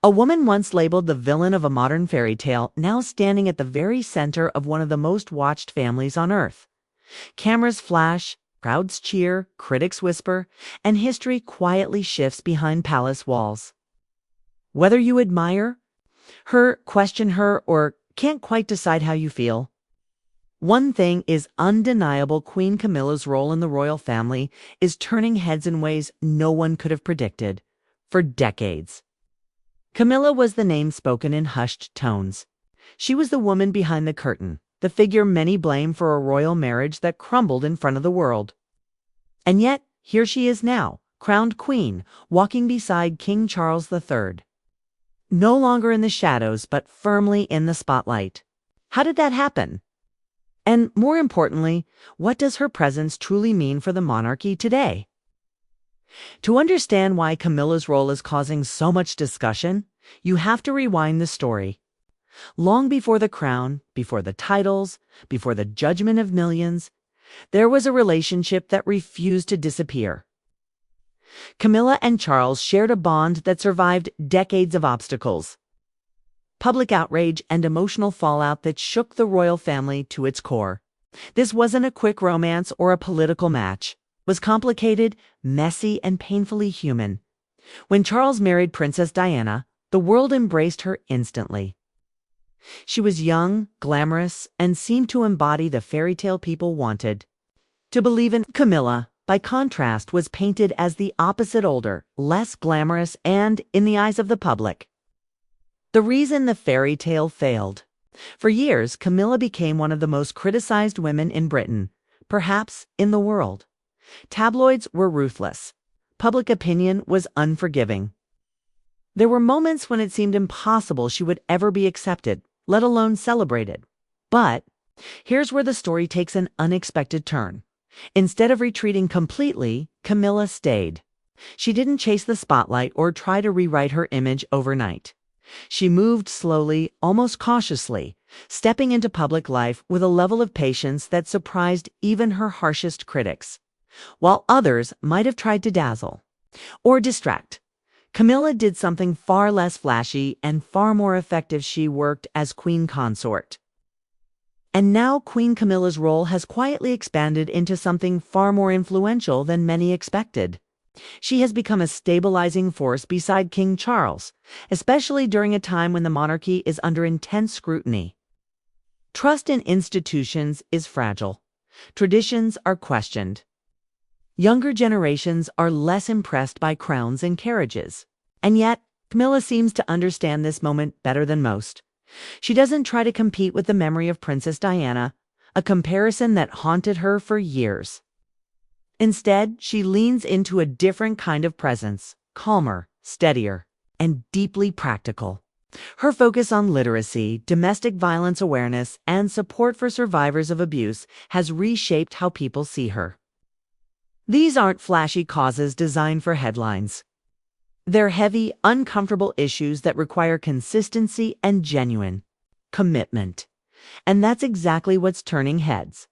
A woman once labeled the villain of a modern fairy tale, now standing at the very center of one of the most watched families on Earth. Cameras flash, crowds cheer, critics whisper, and history quietly shifts behind palace walls. Whether you admire her, question her, or can't quite decide how you feel, one thing is undeniable: Queen Camilla's role in the royal family is turning heads in ways no one could have predicted. For decades, Camilla was the name spoken in hushed tones. She was the woman behind the curtain, the figure many blame for a royal marriage that crumbled in front of the world. And yet, here she is now, crowned queen, walking beside King Charles III. No longer in the shadows, but firmly in the spotlight. How did that happen? And more importantly, what does her presence truly mean for the monarchy today? To understand why Camilla's role is causing so much discussion, you have to rewind the story. Long before the crown, before the titles, before the judgment of millions, there was a relationship that refused to disappear. Camilla and Charles shared a bond that survived decades of obstacles, public outrage, and emotional fallout that shook the royal family to its core. This wasn't a quick romance or a political match. It was complicated, messy, and painfully human. When Charles married Princess Diana, the world embraced her instantly. She was young, glamorous, and seemed to embody the fairy tale people wanted to believe in. Camilla, by contrast, was painted as the opposite: older, less glamorous, and, in the eyes of the public, the reason the fairy tale failed. For years, Camilla became one of the most criticized women in Britain, perhaps in the world. Tabloids were ruthless. Public opinion was unforgiving. There were moments when it seemed impossible she would ever be accepted, let alone celebrated. But here's where the story takes an unexpected turn. Instead of retreating completely, Camilla stayed. She didn't chase the spotlight or try to rewrite her image overnight. She moved slowly, almost cautiously, stepping into public life with a level of patience that surprised even her harshest critics. While others might have tried to dazzle or distract, Camilla did something far less flashy and far more effective. She worked as queen consort. And now Queen Camilla's role has quietly expanded into something far more influential than many expected. She has become a stabilizing force beside King Charles, especially during a time when the monarchy is under intense scrutiny. Trust in institutions is fragile. Traditions are questioned. Younger generations are less impressed by crowns and carriages. And yet, Camilla seems to understand this moment better than most. She doesn't try to compete with the memory of Princess Diana, a comparison that haunted her for years. Instead, she leans into a different kind of presence, calmer, steadier, and deeply practical. Her focus on literacy, domestic violence awareness, and support for survivors of abuse has reshaped how people see her. These aren't flashy causes designed for headlines. They're heavy, uncomfortable issues that require consistency and genuine commitment. And that's exactly what's turning heads.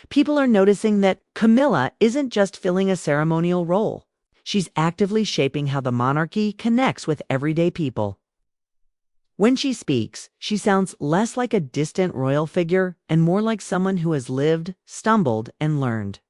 People are noticing that Camilla isn't just filling a ceremonial role. She's actively shaping how the monarchy connects with everyday people. When she speaks, she sounds less like a distant royal figure and more like someone who has lived, stumbled, and learned.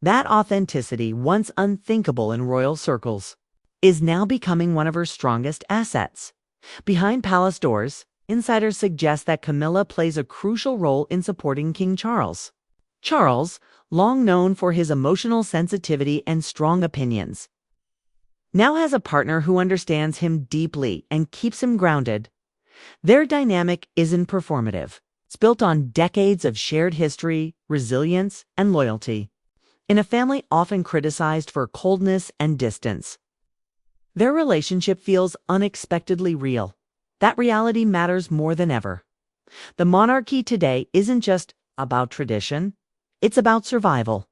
That authenticity, once unthinkable in royal circles, is now becoming one of her strongest assets. Behind palace doors, insiders suggest that Camilla plays a crucial role in supporting King Charles. Charles, long known for his emotional sensitivity and strong opinions, now has a partner who understands him deeply and keeps him grounded. Their dynamic isn't performative. It's built on decades of shared history, resilience, and loyalty. In a family often criticized for coldness and distance, their relationship feels unexpectedly real. That reality matters more than ever. The monarchy today isn't just about tradition, it's about survival.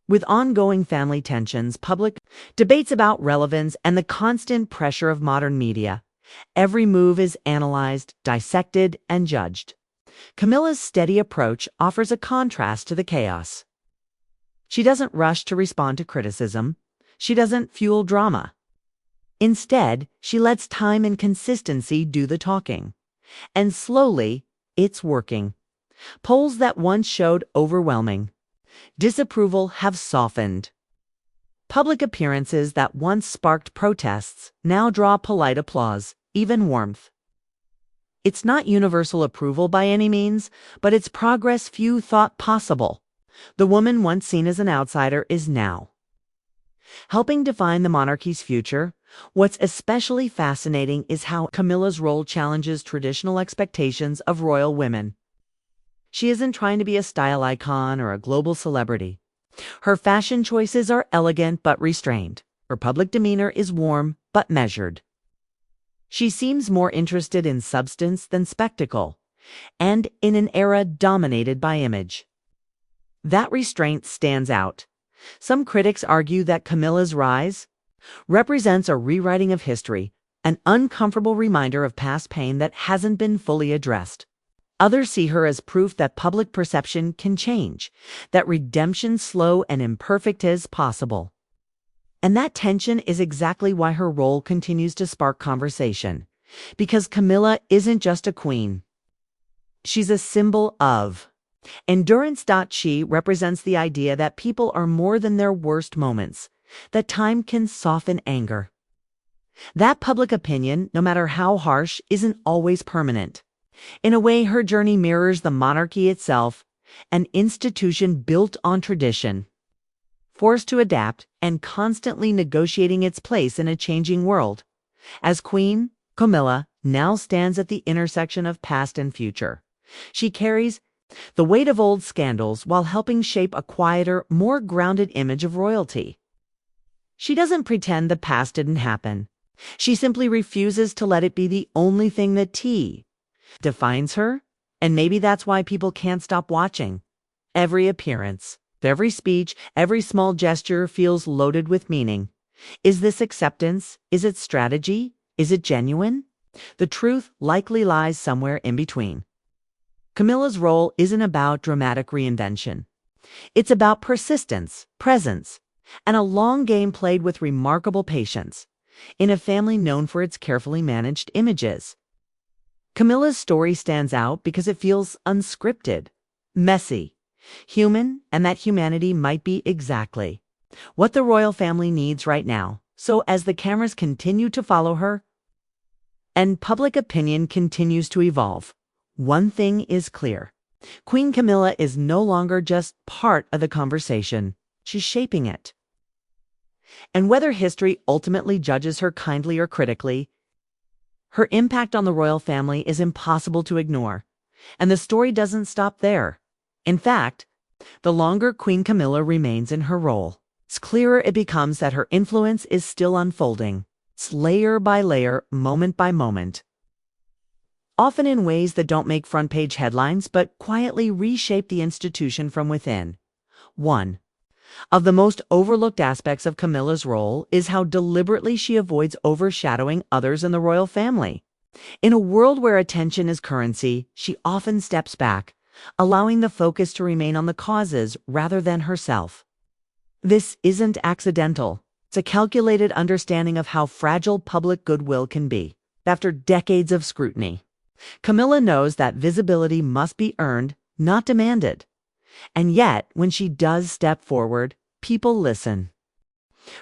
With ongoing family tensions, public debates about relevance, and the constant pressure of modern media, every move is analyzed, dissected, and judged. Camilla's steady approach offers a contrast to the chaos. She doesn't rush to respond to criticism. She doesn't fuel drama. Instead, she lets time and consistency do the talking. And slowly, it's working. Polls that once showed overwhelming disapproval have softened. Public appearances that once sparked protests now draw polite applause, even warmth. It's not universal approval by any means, but it's progress few thought possible. The woman once seen as an outsider is now helping define the monarchy's future. What's especially fascinating is how Camilla's role challenges traditional expectations of royal women. She isn't trying to be a style icon or a global celebrity. Her fashion choices are elegant but restrained. Her public demeanor is warm but measured. She seems more interested in substance than spectacle, and in an era dominated by image. That restraint stands out. Some critics argue that Camilla's rise represents a rewriting of history, an uncomfortable reminder of past pain that hasn't been fully addressed. Others see her as proof that public perception can change, that redemption, slow and imperfect, is possible. And that tension is exactly why her role continues to spark conversation. Because Camilla isn't just a queen. She's a symbol of endurance. She represents the idea that people are more than their worst moments, that time can soften anger. That public opinion, no matter how harsh, isn't always permanent. In a way, her journey mirrors the monarchy itself, an institution built on tradition, forced to adapt and constantly negotiating its place in a changing world. As queen, Camilla now stands at the intersection of past and future. She carries the weight of old scandals while helping shape a quieter, more grounded image of royalty. She doesn't pretend the past didn't happen. She simply refuses to let it be the only thing that defines her, and maybe that's why people can't stop watching. Every appearance, every speech, every small gesture feels loaded with meaning. Is this acceptance? Is it strategy? Is it genuine? The truth likely lies somewhere in between. Camilla's role isn't about dramatic reinvention. It's about persistence, presence, and a long game played with remarkable patience in a family known for its carefully managed images. Camilla's story stands out because it feels unscripted, messy, human, and that humanity might be exactly what the royal family needs right now. So as the cameras continue to follow her and public opinion continues to evolve, one thing is clear. Queen Camilla is no longer just part of the conversation. She's shaping it. And whether history ultimately judges her kindly or critically, her impact on the royal family is impossible to ignore. And the story doesn't stop there. In fact, the longer Queen Camilla remains in her role, the clearer it becomes that her influence is still unfolding. It's layer by layer, moment by moment. Often in ways that don't make front-page headlines, but quietly reshape the institution from within. One of the most overlooked aspects of Camilla's role is how deliberately she avoids overshadowing others in the royal family. In a world where attention is currency, she often steps back, allowing the focus to remain on the causes rather than herself. This isn't accidental. It's a calculated understanding of how fragile public goodwill can be. After decades of scrutiny, Camilla knows that visibility must be earned, not demanded. And yet, when she does step forward, people listen.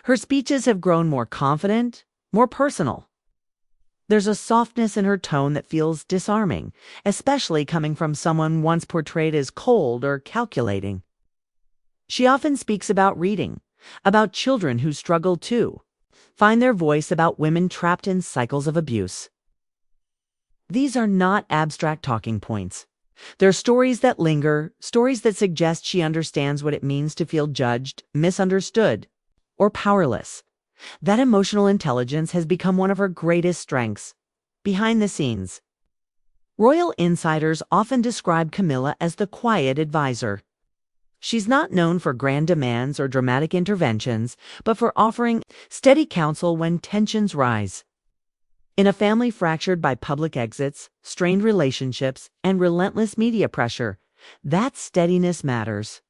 Her speeches have grown more confident, more personal. There's a softness in her tone that feels disarming, especially coming from someone once portrayed as cold or calculating. She often speaks about reading, about children who struggle too, find their voice, about women trapped in cycles of abuse. These are not abstract talking points. They're stories that linger, stories that suggest she understands what it means to feel judged, misunderstood, or powerless. That emotional intelligence has become one of her greatest strengths. Behind the scenes, royal insiders often describe Camilla as the quiet advisor. She's not known for grand demands or dramatic interventions, but for offering steady counsel when tensions rise. In a family fractured by public exits, strained relationships, and relentless media pressure, that steadiness matters.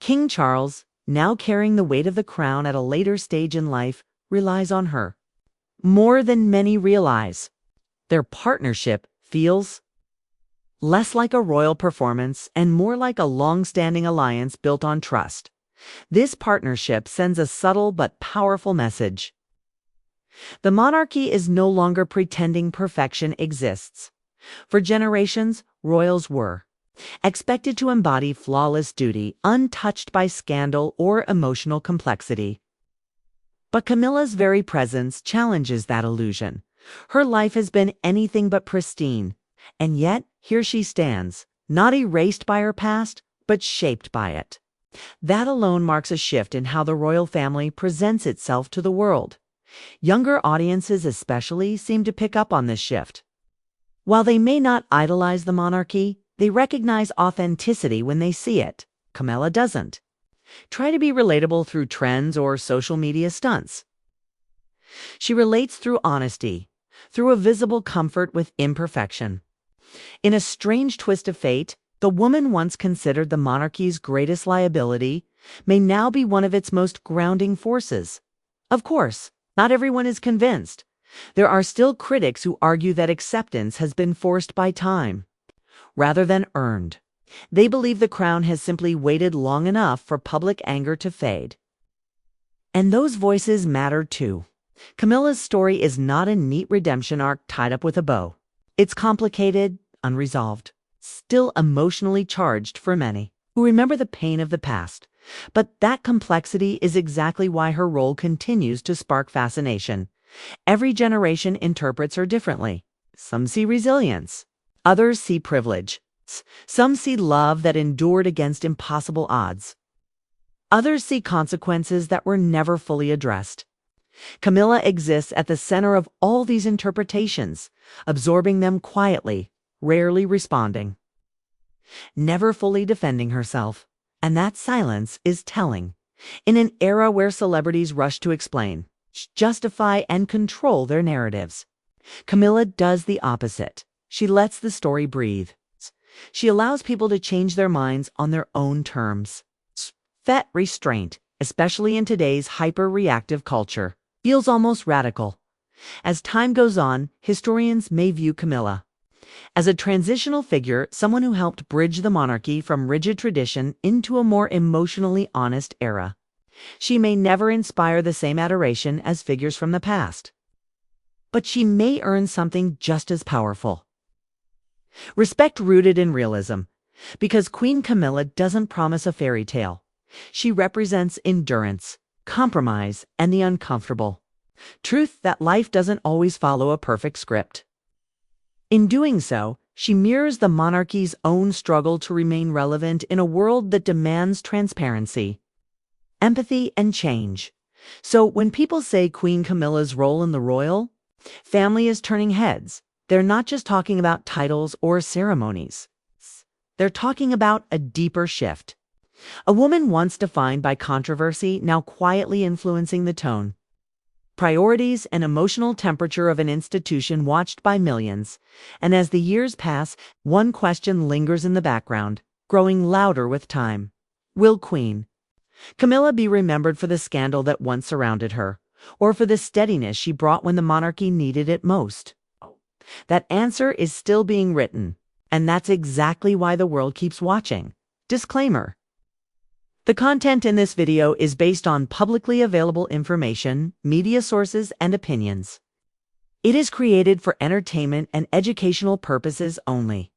King Charles, now carrying the weight of the crown at a later stage in life, relies on her. more than many realize. Their partnership feels less like a royal performance and more like a long-standing alliance built on trust. This partnership sends a subtle but powerful message. The monarchy is no longer pretending perfection exists. For generations, royals were expected to embody flawless duty, untouched by scandal or emotional complexity. But Camilla's very presence challenges that illusion. Her life has been anything but pristine, and yet here she stands, not erased by her past, but shaped by it. That alone marks a shift in how the royal family presents itself to the world. Younger audiences especially seem to pick up on this shift. While they may not idolize the monarchy, they recognize authenticity when they see it. Camilla doesn't. Try to be relatable through trends or social media stunts. She relates through honesty, through a visible comfort with imperfection. In a strange twist of fate, the woman once considered the monarchy's greatest liability may now be one of its most grounding forces. Of course, not everyone is convinced. There are still critics who argue that acceptance has been forced by time, rather than earned. They believe the crown has simply waited long enough for public anger to fade. And those voices matter too. Camilla's story is not a neat redemption arc tied up with a bow. It's complicated, unresolved, still emotionally charged for many who remember the pain of the past. But that complexity is exactly why her role continues to spark fascination. Every generation interprets her differently. Some see resilience. Others see privilege. Some see love that endured against impossible odds. Others see consequences that were never fully addressed. Camilla exists at the center of all these interpretations, absorbing them quietly, rarely responding, never fully defending herself. And that silence is telling. In an era where celebrities rush to explain, justify, and control their narratives, Camilla does the opposite. She lets the story breathe. She allows people to change their minds on their own terms. That restraint, especially in today's hyper-reactive culture, feels almost radical. As time goes on, historians may view Camilla as a transitional figure, someone who helped bridge the monarchy from rigid tradition into a more emotionally honest era. She may never inspire the same adoration as figures from the past, but she may earn something just as powerful. Respect rooted in realism, because Queen Camilla doesn't promise a fairy tale. She represents endurance, compromise, and the uncomfortable. Truth that life doesn't always follow a perfect script. In doing so, she mirrors the monarchy's own struggle to remain relevant in a world that demands transparency, empathy, and change. So when people say Queen Camilla's role in the royal family is turning heads, they're not just talking about titles or ceremonies. They're talking about a deeper shift. A woman once defined by controversy, now quietly influencing the tone, priorities, and emotional temperature of an institution watched by millions. And as the years pass, one question lingers in the background, growing louder with time. Will Queen Camilla be remembered for the scandal that once surrounded her, or for the steadiness she brought when the monarchy needed it most? That answer is still being written, and that's exactly why the world keeps watching. Disclaimer: the content in this video is based on publicly available information, media sources, and opinions. It is created for entertainment and educational purposes only.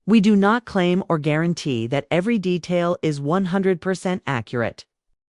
We do not claim or guarantee that every detail is 100% accurate.